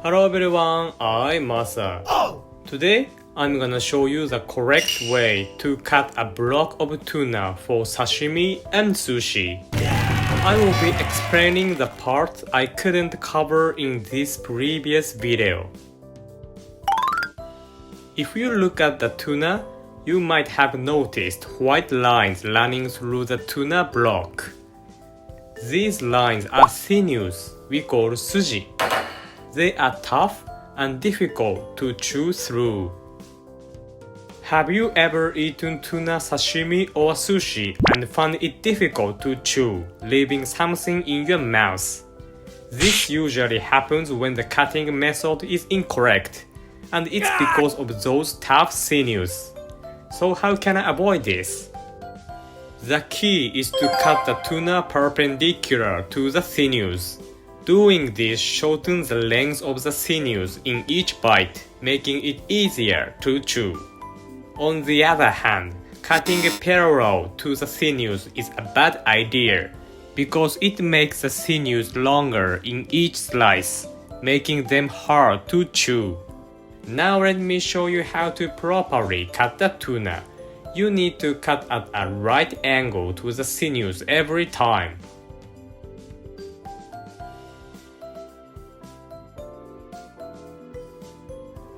Hello everyone, I'm Masa. Today, I'm gonna show you the correct way to cut a block of tuna for sashimi and sushi. I will be explaining the parts I couldn't cover in this previous video. If you look at the tuna, you might have noticed white lines running through the tuna block. These lines are sinews we call sushi. They are tough and difficult to chew through. Have you ever eaten tuna sashimi or sushi and found it difficult to chew, leaving something in your mouth? This usually happens when the cutting method is incorrect, and it's because of those tough sinews. So how can I avoid this? The key is to cut the tuna perpendicular to the sinews. Doing this shortens the length of the sinews in each bite, making it easier to chew. On the other hand, cutting parallel to the sinews is a bad idea because it makes the sinews longer in each slice, making them hard to chew. Now let me show you how to properly cut the tuna. You need to cut at a right angle to the sinews every time.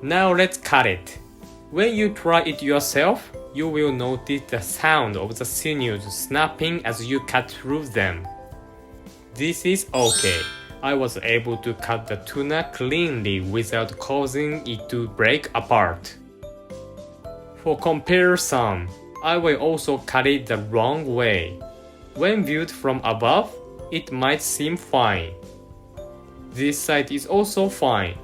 Now let's cut it. When you try it yourself, you will notice the sound of the sinews snapping as you cut through them. This is okay. I was able to cut the tuna cleanly without causing it to break apart. For comparison, I will also cut it the wrong way. When viewed from above, it might seem fine. This side is also fine.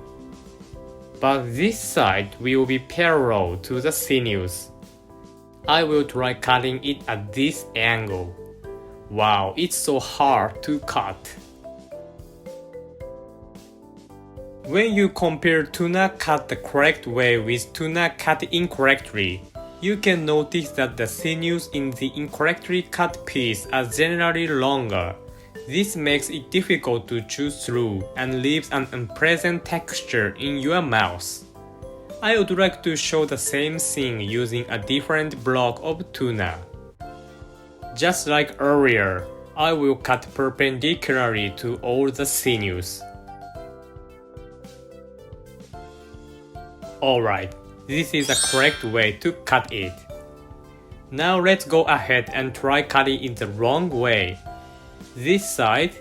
But this side will be parallel to the sinews. I will try cutting it at this angle. Wow, it's so hard to cut. When you compare tuna cut the correct way with tuna cut incorrectly, you can notice that the sinews in the incorrectly cut piece are generally longer. This makes it difficult to chew through and leaves an unpleasant texture in your mouth. I would like to show the same thing using a different block of tuna. Just like earlier, I will cut perpendicularly to all the sinews. Alright, this is the correct way to cut it. Now let's go ahead and try cutting it the wrong way. This side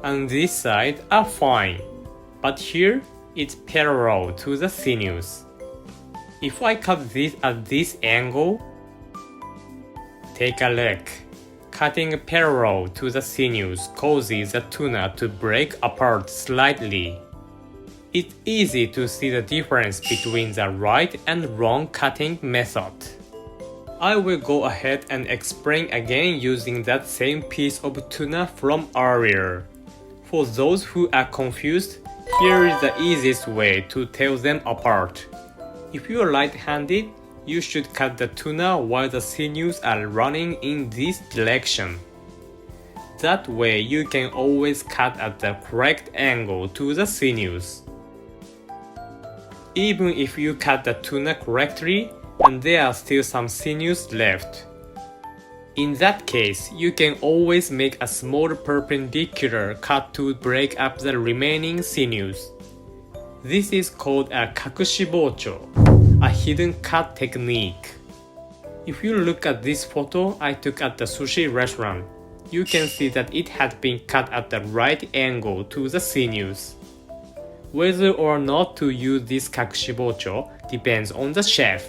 and this side are fine, but here it's parallel to the sinews. If I cut this at this angle, take a look. Cutting parallel to the sinews causes the tuna to break apart slightly. It's easy to see the difference between the right and wrong cutting method. I will go ahead and explain again using that same piece of tuna from earlier. For those who are confused, here is the easiest way to tell them apart. If you are right-handed, you should cut the tuna while the sinews are running in this direction. That way you can always cut at the correct angle to the sinews. Even if you cut the tuna correctly, and there are still some sinews left. In that case, you can always make a small perpendicular cut to break up the remaining sinews. This is called a kakushibocho, a hidden cut technique. If you look at this photo I took at the sushi restaurant, you can see that it had been cut at the right angle to the sinews. Whether or not to use this kakushibocho depends on the chef.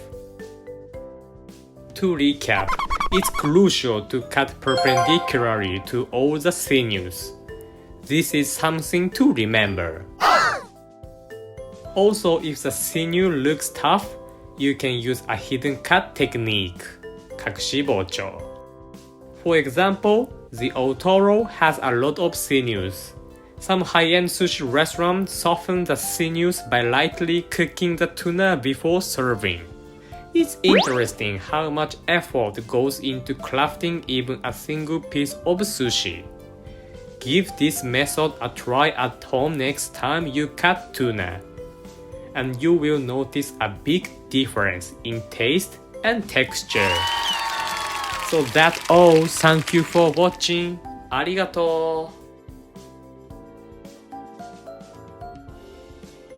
To recap, it's crucial to cut perpendicularly to all the sinews. This is something to remember. Also, if the sinew looks tough, you can use a hidden cut technique, kakushibocho. For example, the otoro has a lot of sinews. Some high-end sushi restaurants soften the sinews by lightly cooking the tuna before serving. It's interesting how much effort goes into crafting even a single piece of sushi. Give this method a try at home next time you cut tuna, and you will notice a big difference in taste and texture. So that's all. Thank you for watching. ありがとう。